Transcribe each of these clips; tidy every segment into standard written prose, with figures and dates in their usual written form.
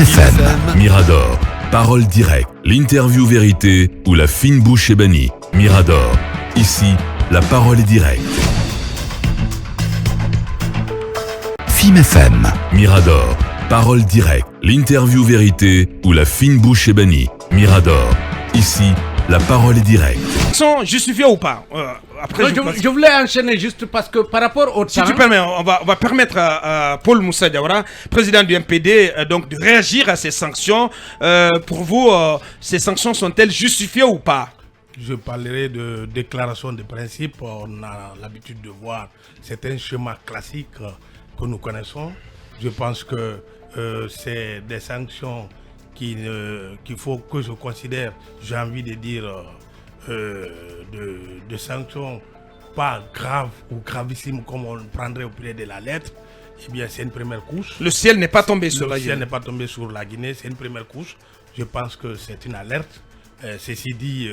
FM. Mirador, parole directe, l'interview vérité ou la fine bouche ébanie. Mirador, ici, la parole est directe. Fim FM. Mirador, parole directe, l'interview vérité ou la fine bouche ébanie. Mirador, ici, la parole est directe. Sont justifiés ou pas après, je voulais enchaîner juste parce que par rapport au temps... Si tu permets, on va permettre à Paul Moussa Diawara, président du MPD, donc de réagir à ces sanctions. Pour vous, ces sanctions sont-elles justifiées ou pas? Je parlerai de déclaration de principe. On a l'habitude de voir, c'est un schéma classique que nous connaissons. Je pense que c'est des sanctions qu'il faut que je considère, j'ai envie de dire, de sanctions pas graves ou gravissimes comme on le prendrait au pied de la lettre. Eh bien, c'est une première couche. Le ciel n'est pas tombé sur la Guinée. Le ciel n'est pas tombé sur la Guinée, c'est une première couche. Je pense que c'est une alerte. Ceci dit,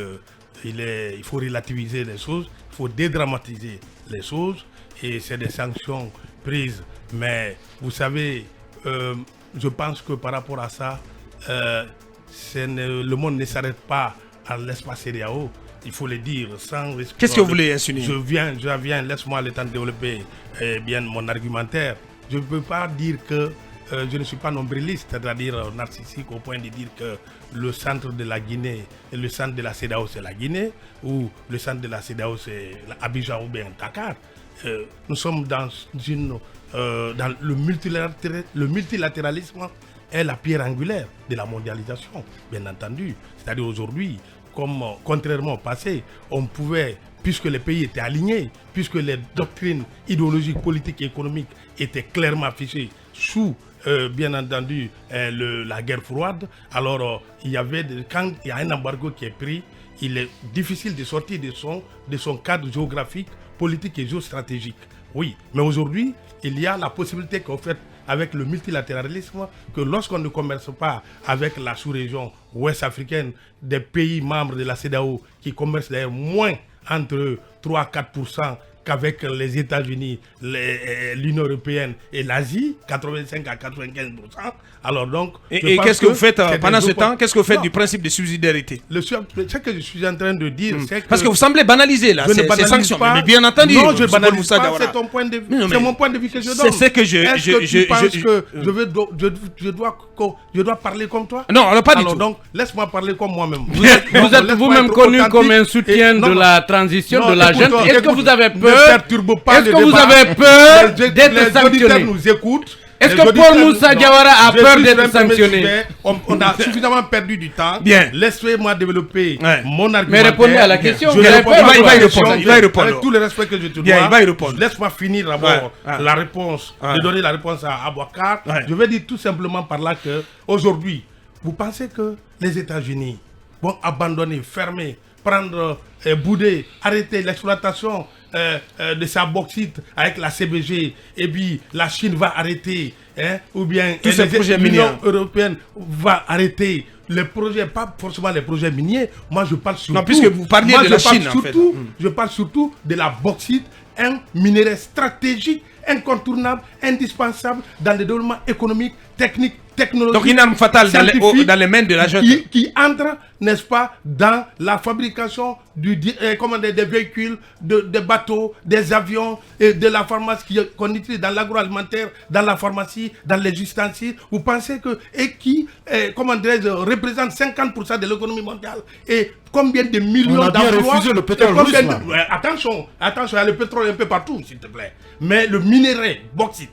il faut relativiser les choses, il faut dédramatiser les choses. Et c'est des sanctions prises. Mais vous savez, je pense que par rapport à ça, le monde ne s'arrête pas à l'espace CEDEAO. Il faut le dire sans risque. Qu'est-ce que vous voulez insinuer? Je viens, laisse-moi le temps de développer bien mon argumentaire. Je ne peux pas dire que je ne suis pas nombriliste, c'est-à-dire narcissique au point de dire que le centre de la Guinée et le centre de la CEDEAO c'est la Guinée ou le centre de la CEDEAO c'est Abidjan ou bien Dakar. Nous sommes dans le multilatéralisme est la pierre angulaire de la mondialisation, bien entendu. C'est-à-dire aujourd'hui, comme contrairement au passé, on pouvait, puisque les pays étaient alignés, puisque les doctrines idéologiques, politiques et économiques étaient clairement affichées sous, bien entendu, la guerre froide, alors quand il y a un embargo qui est pris, il est difficile de sortir de son cadre géographique, politique et géostratégique. Oui, mais aujourd'hui, il y a la possibilité qu'en fait, avec le multilatéralisme, que lorsqu'on ne commerce pas avec la sous-région ouest africaine, des pays membres de la CEDEAO qui commercent d'ailleurs moins entre 3 à 4% qu'avec les États-Unis, l'Union européenne et l'Asie, 85 à 95%. Alors donc, et qu'est-ce que vous faites pendant ce temps? Qu'est-ce que vous faites du principe de subsidiarité? Ce que je suis en train de dire, c'est que... Parce que vous semblez banaliser là, ces sanctions. Mais bien entendu, non, je ne banalise pas, c'est ton point de vue. C'est mon point de vue que je donne. C'est ce que Est-ce que tu penses que je dois parler comme toi? Non, alors pas du tout. Donc, laisse-moi parler comme moi-même. Vous êtes vous-même connu comme un soutien de la transition, de la jeune. Est-ce que vous avez peur? Est-ce que vous avez peur d'être sanctionné? Nous écoutent. Est-ce que Paul Moussa Diawara a peur d'être sanctionné? On a suffisamment perdu du temps. Bien. Laissez-moi développer mon argument. Mais répondez à la question. Il va y répondre. Avec tout le respect que je te Bien, il va y répondre. Laisse-moi finir d'abord la réponse, de donner la réponse à Abouakar. Je vais dire tout simplement par là que aujourd'hui, vous pensez que les États-Unis vont abandonner, fermer, prendre, bouder, arrêter l'exploitation de sa bauxite avec la CBG, et puis la Chine va arrêter, ou bien l'Union européenne va arrêter les projets, pas forcément les projets miniers. Moi je parle surtout... Non, puisque vous parliez de la Chine en fait. Je parle surtout de la bauxite, un minerai stratégique, incontournable, indispensable dans le développement économique, technique, technologique. Donc une arme fatale dans les mains de la jeune. Qui entre, n'est-ce pas, dans la fabrication des véhicules, des bateaux, des avions, et de la pharmacie qu'on utilise dans l'agroalimentaire, dans la pharmacie, dans les ustensiles. Vous pensez que, et qui, représente 50% de l'économie mondiale, et combien de millions d'emplois? Refusé le pétrole russe, attention, il y a le pétrole un peu partout, s'il te plaît. Mais le minerai, bauxite,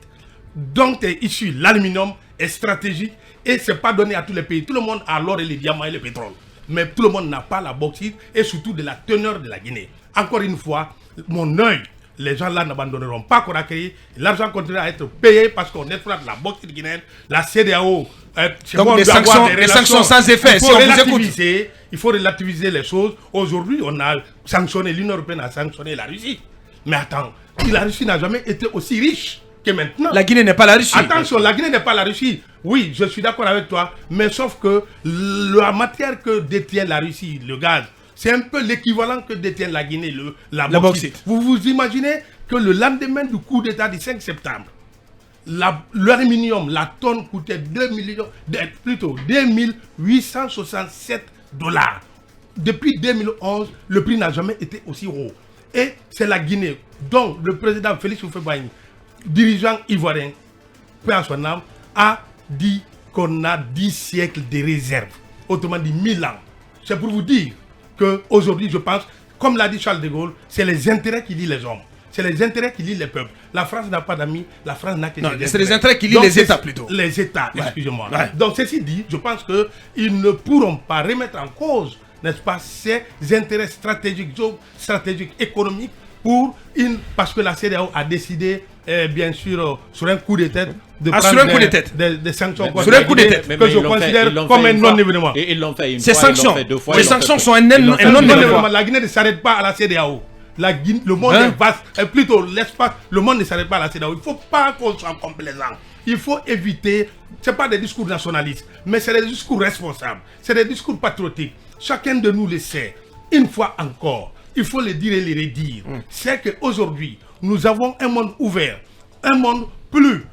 dont est issu l'aluminium, est stratégique et c'est pas donné à tous les pays. Tout le monde a l'or et les diamants et le pétrole. Mais tout le monde n'a pas la bauxite et surtout de la teneur de la Guinée. Encore une fois, mon œil, les gens là n'abandonneront pas Conakry. L'argent continuera à être payé parce qu'on exploite la bauxite guinéenne, la CEDEAO. Donc des sanctions sans effet. Il faut relativiser les choses. Aujourd'hui, on a sanctionné, l'Union européenne a sanctionné la Russie. Mais attends, la Russie n'a jamais été aussi riche que maintenant. La Guinée n'est pas la Russie. Attention, la Guinée n'est pas la Russie. Oui, je suis d'accord avec toi. Mais sauf que la matière que détient la Russie, le gaz, c'est un peu l'équivalent que détient la Guinée, la bauxite. Vous vous imaginez que le lendemain du coup d'État du 5 septembre, l'aluminium, la tonne coûtait 2867 $. Depuis 2011, le prix n'a jamais été aussi haut. Et c'est la Guinée, dont le président Félix Houphouët-Boigny, dirigeant ivoirien, paix à son âme, a dit qu'on a 10 siècles de réserve. Autrement dit, 1000 ans. C'est pour vous dire qu'aujourd'hui, je pense, comme l'a dit Charles de Gaulle, c'est les intérêts qui lient les hommes. C'est les intérêts qui lient les peuples. La France n'a pas d'amis, la France n'a que ses intérêts. C'est les intérêts qui lient les États plutôt. Les États, excusez-moi. Ouais. Donc ceci dit, je pense qu'ils ne pourront pas remettre en cause, n'est-ce pas, ces intérêts stratégiques, économiques, parce que la CEDEAO a décidé, bien sûr, sur un coup de tête, de prendre des sanctions sur un coup de tête que je considère comme un non-événement. Et ils l'ont fait une fois, sanctions. Ces sanctions sont un non-événement. La Guinée ne s'arrête pas à la CEDEAO. Le monde est vaste, plutôt l'espace, le monde ne s'arrête pas à la CEDEAO. Il ne faut pas qu'on soit complaisant. Il faut éviter, ce n'est pas des discours nationalistes, mais c'est des discours responsables, c'est des discours patriotiques. Chacun de nous le sait. Une fois encore, il faut le dire et le redire. C'est qu'aujourd'hui, nous avons un monde ouvert, un monde plus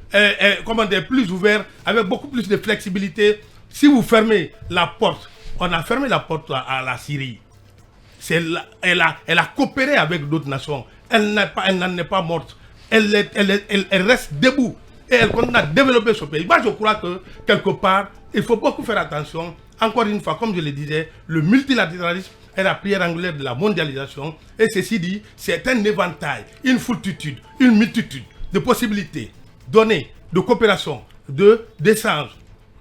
ouvert, avec beaucoup plus de flexibilité. Si vous fermez la porte, on a fermé la porte à la Syrie. Elle a coopéré avec d'autres nations. Elle n'en est pas morte. Elle reste debout. Et elle continue à développer ce pays. Moi, je crois que, quelque part, il faut beaucoup faire attention. Encore une fois, comme je le disais, le multilatéralisme est la pierre angulaire de la mondialisation. Et ceci dit, c'est un éventail, une foultitude, une multitude de possibilités données de coopération, d'échange,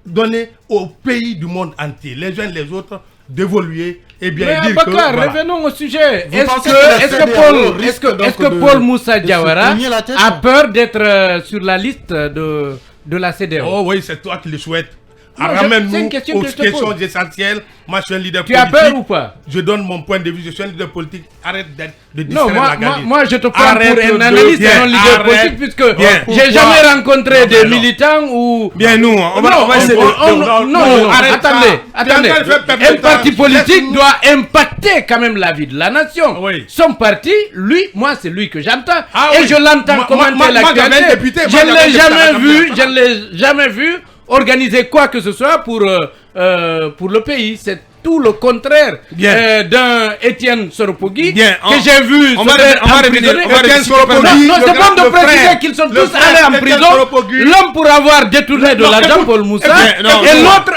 données aux pays du monde entier, les uns les autres, d'évoluer et bien dire que... Voilà. Revenons au sujet. Est-ce que Paul Moussa Diawara a peur d'être sur la liste de la CEDEAO? Oh oui, c'est toi qui le souhaites. Ramène-nous aux questions essentielles. Moi, je suis un leader politique. Tu as peur ou pas? Je donne mon point de vue. Je suis un leader politique. Arrête de distraire la Gambie. Moi, je te prends pour un analyste et un leader politique, puisque j'ai jamais rencontré des militants ou... Bien, nous, on va essayer de... Non, attendez. Un parti politique doit impacter quand même la vie de la nation. Son parti, lui, moi, c'est lui que j'entends. Et je l'entends commenter l'actualité. Je ne l'ai jamais vu organiser quoi que ce soit pour le pays. C'est tout le contraire d'un Étienne Soropogui que j'ai vu on va revenir. Non, c'est bon de préciser qu'ils sont tous allés en prison. L'homme pour avoir détourné de l'argent, Paul Moussa, et l'autre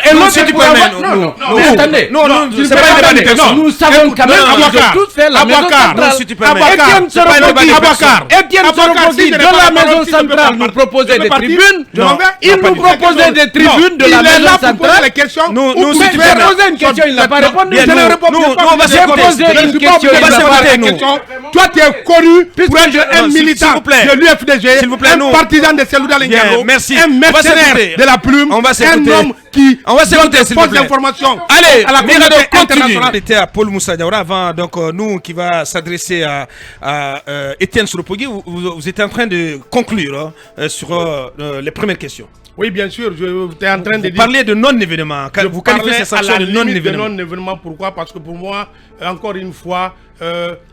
pour avoir... Non, attendez. Nous savons quand même qu'ils ont tous fait la maison centrale. Étienne Soropogui, de la maison centrale, nous proposait des tribunes. Il nous proposait des tribunes de la maison centrale. Nous posé une question, il n'a pas répondu. On va s'écouter une question. Toi, tu es connu pour être un militant de l'UFDG, un partisan de Selouda Lengaro, un mercenaire de la plume, un homme qui donne des fausses informations. Allez, Mirador continue. C'était à Paul Moussa Diawara avant nous qui va s'adresser à Étienne Soropogui. Vous êtes en train de conclure sur les premières questions. Oui, bien sûr, j'étais en train de parler de non-événement. Vous qualifiez ces sanctions de non-événement. Non-événement, pourquoi? Parce que pour moi, encore une fois,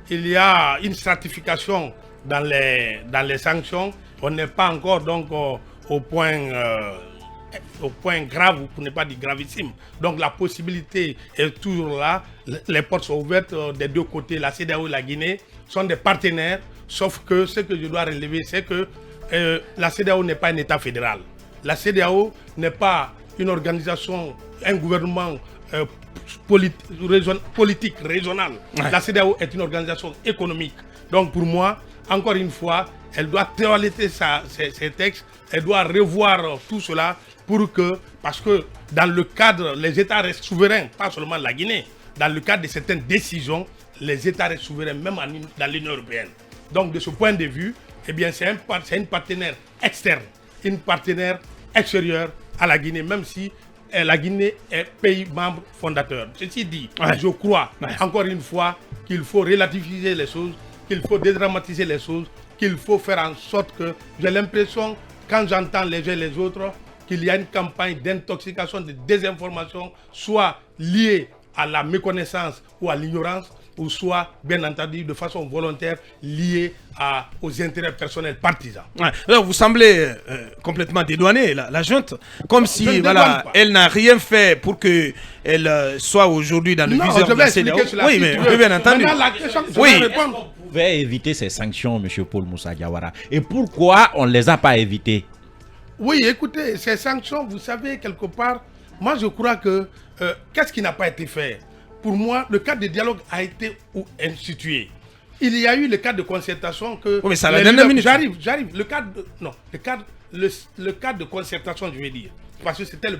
il y a une stratification dans les sanctions. On n'est pas encore donc au point grave, pour ne pas dire gravissime. Donc la possibilité est toujours là. Les portes sont ouvertes des deux côtés. La CEDEAO et la Guinée sont des partenaires. Sauf que ce que je dois relever, c'est que la CEDEAO n'est pas un État fédéral. La CEDEAO n'est pas une organisation, un gouvernement politique régional. La CEDEAO est une organisation économique. Donc pour moi, encore une fois, elle doit toiletter ses textes, elle doit revoir tout cela parce que dans le cadre, les États restent souverains, pas seulement la Guinée. Dans le cadre de certaines décisions, les États restent souverains, même dans l'Union européenne. Donc de ce point de vue, eh bien, c'est une partenaire externe, une partenaire extérieure à la Guinée, même si la Guinée est pays membre fondateur. Ceci dit, je crois, encore une fois, qu'il faut relativiser les choses, qu'il faut dédramatiser les choses, qu'il faut faire en sorte que, j'ai l'impression, quand j'entends les uns et les autres, qu'il y a une campagne d'intoxication, de désinformation, soit liée à la méconnaissance ou à l'ignorance. ou soit, bien entendu, de façon volontaire liée aux intérêts personnels partisans. Ouais. Alors, vous semblez complètement dédouaner la junte, comme si elle n'a rien fait pour qu'elle soit aujourd'hui dans le viseur de la CEDEAO. Oui, mais bien entendu. On pouvait éviter ces sanctions, M. Paul Moussa Diawara. Et pourquoi on ne les a pas évitées? Oui, écoutez, ces sanctions, vous savez, quelque part, moi je crois que qu'est-ce qui n'a pas été fait? Pour moi, le cadre de dialogue a été institué. Il y a eu le cadre de concertation que... Oui, mais ça la dernière minute. J'arrive. Le cadre de concertation, je vais dire. Parce que c'était la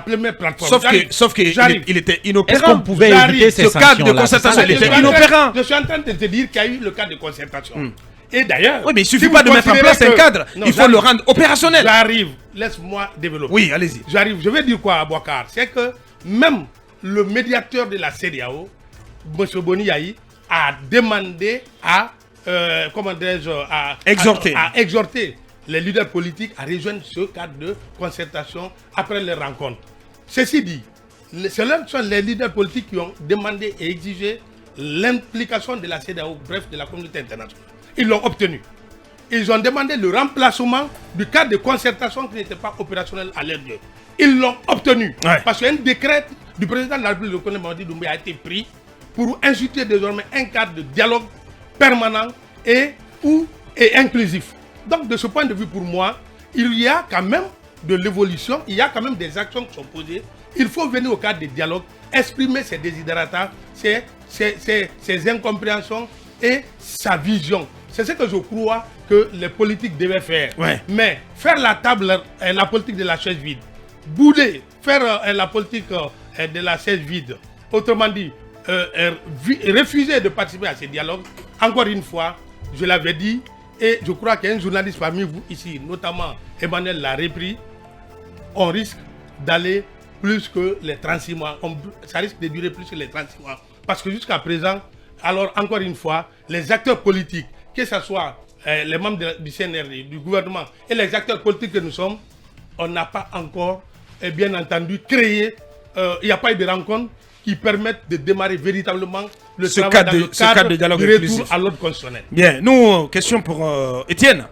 première plateforme. Sauf qu'il était inopérant. Est-ce qu'on pouvait éviter ces sanctions-là? Ce cadre de concertation, il était inopérant. Je suis en train de te dire qu'il y a eu le cadre de concertation. Et d'ailleurs... Oui, mais il ne suffit pas de mettre en place un cadre. Il faut le rendre opérationnel. J'arrive. Laisse-moi développer. Oui, allez-y. J'arrive. Je vais dire quoi à Bouakar? C'est que même le médiateur de la CEDEAO, M. Boni Yahi, a demandé à exhorter les leaders politiques à rejoindre ce cadre de concertation après les rencontres. Ceci dit, ce sont les leaders politiques qui ont demandé et exigé l'implication de la CEDEAO, bref, de la communauté internationale. Ils l'ont obtenu. Ils ont demandé le remplacement du cadre de concertation qui n'était pas opérationnel à leur lieu. Ils l'ont obtenu. Ouais. Parce qu'un décret du président de la République, le colonel Mamadi Doumbouya, a été pris pour instituer désormais un cadre de dialogue permanent et inclusif. Donc, de ce point de vue, pour moi, il y a quand même de l'évolution, il y a quand même des actions qui sont posées. Il faut venir au cadre de dialogue, exprimer ses desiderata, ses incompréhensions et sa vision. C'est ce que je crois que les politiques devaient faire. Ouais. Mais faire la politique de la chaise vide, bouler, faire la politique de la chaise vide, autrement dit, refuser de participer à ces dialogues, encore une fois, je l'avais dit, et je crois qu'il y a un journaliste parmi vous ici, notamment Emmanuel l'a repris, on risque d'aller plus que les 36 mois. Ça risque de durer plus que les 36 mois. Parce que jusqu'à présent, alors encore une fois, les acteurs politiques, que ce soit les membres du CNRD, du gouvernement et les acteurs politiques que nous sommes, on n'a pas encore, bien entendu, créé, il n'y a pas eu de rencontre qui permettent de démarrer véritablement le travail dans le cadre de dialogue du retour à l'ordre constitutionnel. Bien, nous, question pour Étienne.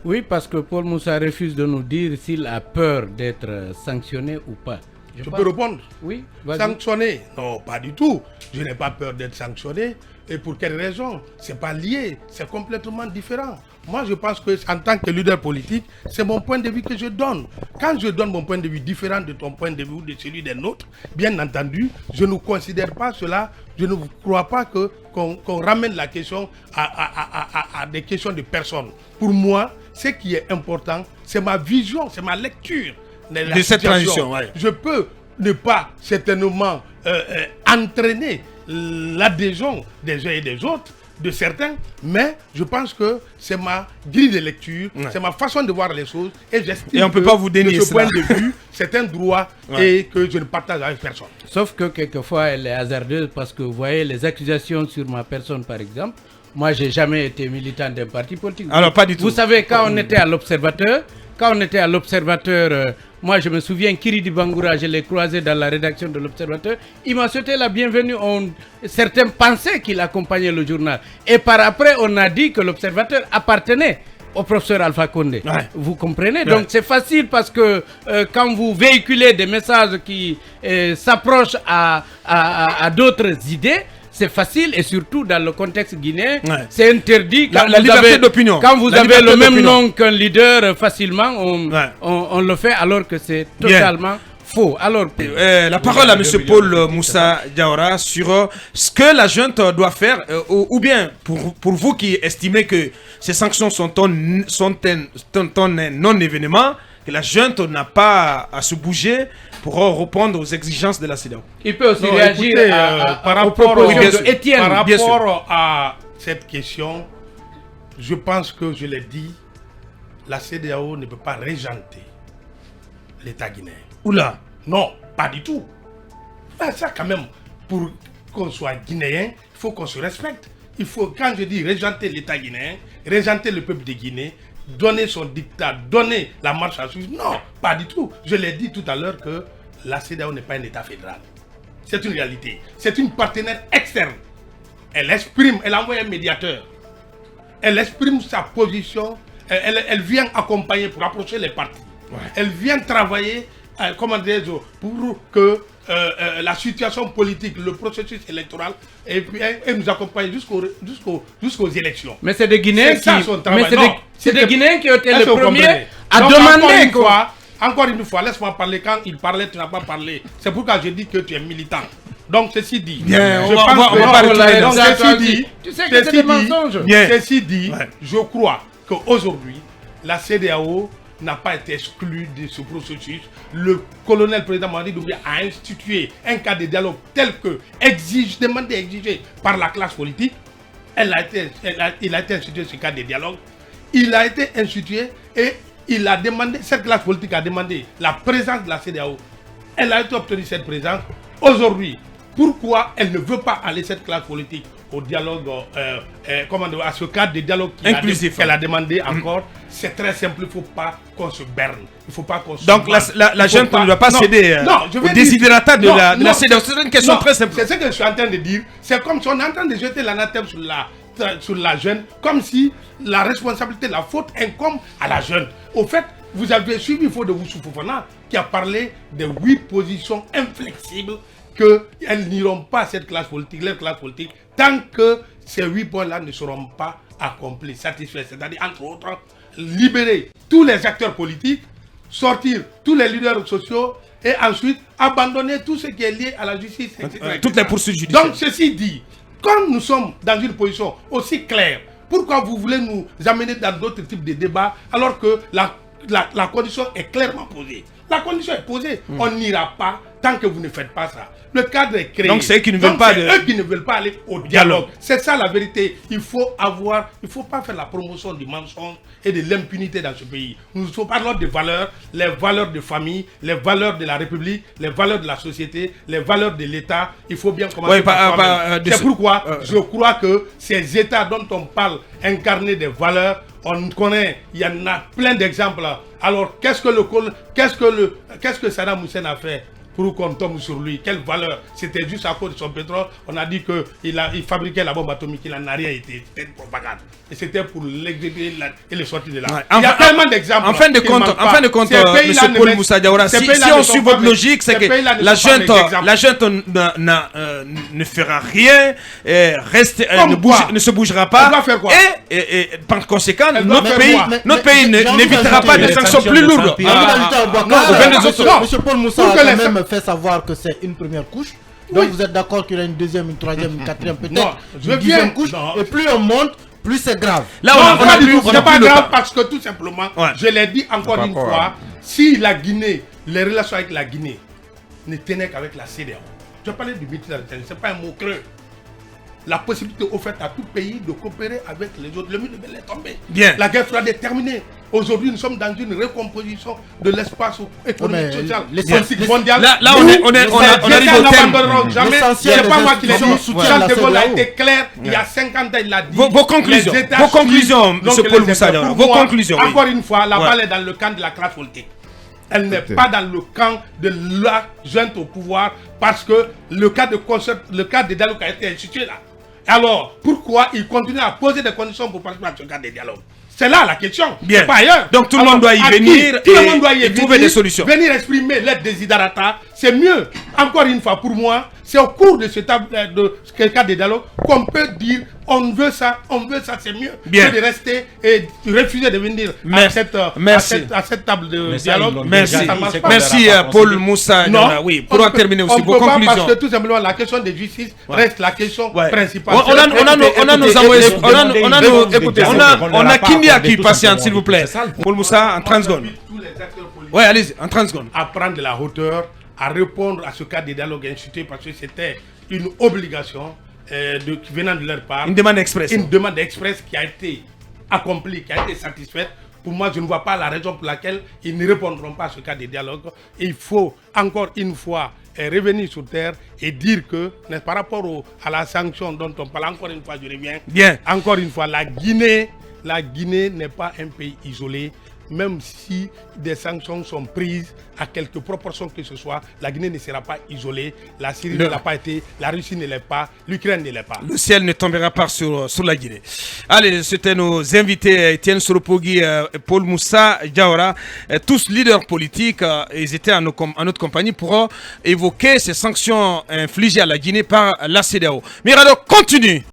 Oui, parce que Paul Moussa refuse de nous dire s'il a peur d'être sanctionné ou pas. Je peux répondre? Oui. Sanctionné? Non, pas du tout. Je n'ai pas peur d'être sanctionné. Et pour quelle raison? Ce n'est pas lié, c'est complètement différent. Moi, je pense que en tant que leader politique, c'est mon point de vue que je donne. Quand je donne mon point de vue différent de ton point de vue ou de celui d'un autre, bien entendu, je ne considère pas cela, je ne crois pas qu'on ramène la question à des questions de personnes. Pour moi, ce qui est important, c'est ma vision, c'est ma lecture de cette transition. Ouais. Je peux ne pas certainement entraîner l'adhésion des uns et des autres, de certains, mais je pense que c'est ma grille de lecture, c'est ma façon de voir les choses, et j'estime on peut pas vous dénier de ce point de vue, c'est un droit et que je ne partage avec personne. Sauf que quelquefois elle est hasardeuse parce que vous voyez les accusations sur ma personne par exemple. Moi, j'ai jamais été militant d'un parti politique. Alors, pas du tout. Vous savez, quand on était à l'Observateur, moi je me souviens, Kiridi Bangoura, je l'ai croisé dans la rédaction de l'Observateur, il m'a souhaité la bienvenue. Certains pensaient qu'il accompagnait le journal. Et par après, on a dit que l'Observateur appartenait au professeur Alpha Condé. Ouais. Vous comprenez? Donc c'est facile parce que quand vous véhiculez des messages qui s'approchent à d'autres idées, c'est facile et surtout dans le contexte guinéen, c'est interdit. Quand la liberté d'opinion. Quand vous avez le même nom qu'un leader, facilement, on le fait alors que c'est totalement faux. Alors, la parole à M. Paul Moussa Diawara sur ce que la junte doit faire, ou bien pour vous qui estimez que ces sanctions sont un non-événement, que la junte n'a pas à se bouger pour répondre aux exigences de la CEDEAO. Il peut aussi réagir par rapport à cette question. Je pense que je l'ai dit, la CEDEAO ne peut pas régenter l'État guinéen. Oula. Non, pas du tout. Ça quand même, pour qu'on soit guinéen, il faut qu'on se respecte. Il faut, quand je dis régenter l'État guinéen, régenter le peuple de Guinée, donner son dictat, donner la marche à suivre. Non, pas du tout. Je l'ai dit tout à l'heure que la CEDEAO n'est pas un État fédéral. C'est une réalité. C'est une partenaire externe elle a envoyé un médiateur. Elle exprime sa position, elle vient accompagner pour approcher les partis. Ouais. Elle vient travailler, pour que la situation politique, le processus électoral, et puis elle nous accompagne jusqu'aux élections. Mais c'est des Guinéens c'est des Guinéens qui ont été les premiers à demander quoi. Encore une fois, laisse-moi parler. Quand il parlait, tu n'as pas parlé. C'est pourquoi je dis que tu es militant. Donc, ceci dit, ceci dit, je crois qu'aujourd'hui, la CEDEAO n'a pas été exclue de ce processus. Le colonel président Mamadi Doumbouya a institué un cadre de dialogue tel que exigé par la classe politique. Il a été institué ce cadre de dialogue. Il a été institué et il a demandé, cette classe politique a demandé la présence de la CEDEAO. Elle a été obtenue cette présence. Aujourd'hui, pourquoi elle ne veut pas aller, cette classe politique, au dialogue, à ce cadre de dialogue qu'elle a demandé encore? C'est très simple, il ne faut pas qu'on se berne. Il faut pas qu'on Donc la junte ne doit pas céder au désiderata de la CEDEAO. C'est une question très simple. C'est ce que je suis en train de dire. C'est comme si on est en train de jeter l'anathème sur la jeune, comme si la responsabilité, la faute incombe à la jeune. Au fait, vous avez suivi Fode Woussou Fofana qui a parlé des 8 positions inflexibles qu'elles n'iront pas à cette classe politique, leur classe politique, tant que ces 8 points-là ne seront pas accomplis, satisfaits. C'est-à-dire, entre autres, libérer tous les acteurs politiques, sortir tous les leaders sociaux et ensuite abandonner tout ce qui est lié à la justice, etc. Toutes les poursuites judiciaires. Donc, ceci dit, comme nous sommes dans une position aussi claire, pourquoi vous voulez nous amener dans d'autres types de débats alors que la condition est clairement posée? La condition est posée. On n'ira pas tant que vous ne faites pas ça. Le cadre est créé. Donc c'est eux qui ne veulent pas eux qui ne veulent pas aller au dialogue. C'est ça la vérité. Il faut pas faire la promotion du mensonge et de l'impunité dans ce pays. Nous parlons des valeurs, les valeurs de famille, les valeurs de la République, les valeurs de la société, les valeurs de l'État. Il faut bien commencer c'est pourquoi je crois que ces États dont on parle incarner des valeurs, on connaît, il y en a plein d'exemples. Alors qu'est-ce que Saddam Hussein a fait pour qu'on tombe sur lui? Quelle valeur? C'était juste à cause de son pétrole. On a dit qu'il fabriquait la bombe atomique. Il n'en a rien été. C'était une propagande. Et c'était pour l'exécuter et le sortir de là. Ouais. Il y a tellement d'exemples. En fin de compte, M. Paul Moussa Diawara, si on suit votre logique, c'est que la junte ne fera rien, ne se bougera pas. Elle va faire quoi? Et par conséquent, notre pays n'évitera pas des sanctions plus lourdes. M. Paul Moussa a quand même fait savoir que c'est une première couche. Donc vous êtes d'accord qu'il y a une deuxième, une troisième, une quatrième, peut-être une dixième couche. Et plus on monte, plus c'est grave. Là, c'est pas grave parce que tout simplement, je l'ai dit encore une fois, si la Guinée, les relations avec la Guinée ne tenaient qu'avec la CEDEAO, je parlais du multilatéralisme, c'est pas un mot creux. La possibilité offerte à tout pays de coopérer avec les autres. Le mur de Berlin est tombé. Bien. La guerre froide est terminée. Aujourd'hui, nous sommes dans une recomposition de l'espace économique, social, mondial. Là, on arrive au terme. Jamais. C'est pas moi qui l'ai dit. Charles de Gaulle a été clair. Il y a 50 ans, il l'a dit. Vos conclusions, M. Paul Moussa Diawara. Vos conclusions. Encore une fois, la balle est dans le camp de la classe politique. Elle n'est pas dans le camp de la junte au pouvoir parce que le cas de dialogue a été institué là. Alors, pourquoi il continue à poser des conditions pour participer à ce cadre de dialogue? C'est là la question. Bien. Pas ailleurs. Donc tout le monde doit y venir et trouver des solutions. Venir exprimer l'aide desiderata, c'est mieux. Encore une fois, pour moi, c'est au cours de ce cadre de dialogue qu'on peut dire on veut ça, c'est mieux que de rester et de refuser de venir à cette table de dialogue. Merci Paul Moussa. Oui, pour en terminer aussi vos conclusions. Parce que tout simplement la question de justice reste la question principale. On a Kindia qui patiente, s'il vous plaît. Paul Moussa, en 30 secondes. Oui, allez-y, en 30 secondes. À prendre de la hauteur, à répondre à ce cadre de dialogue institué parce que c'était une obligation venant de leur part. Une demande express. Une demande express qui a été accomplie, qui a été satisfaite. Pour moi, je ne vois pas la raison pour laquelle ils ne répondront pas à ce cadre de dialogue. Et il faut encore une fois revenir sur terre et dire que, par rapport à la sanction dont on parle, encore une fois, je reviens. Bien. Encore une fois, la Guinée n'est pas un pays isolé. même si des sanctions sont prises à quelque proportion que ce soit, la Guinée ne sera pas isolée, la Syrie ne l'a pas été, la Russie ne l'est pas, l'Ukraine ne l'est pas. Le ciel ne tombera pas sur la Guinée. Allez, c'était nos invités, Etienne Soropogui et Paul Moussa Diawara, tous leaders politiques. Ils étaient en notre compagnie pour évoquer ces sanctions infligées à la Guinée par la CEDEAO. Mirador continue.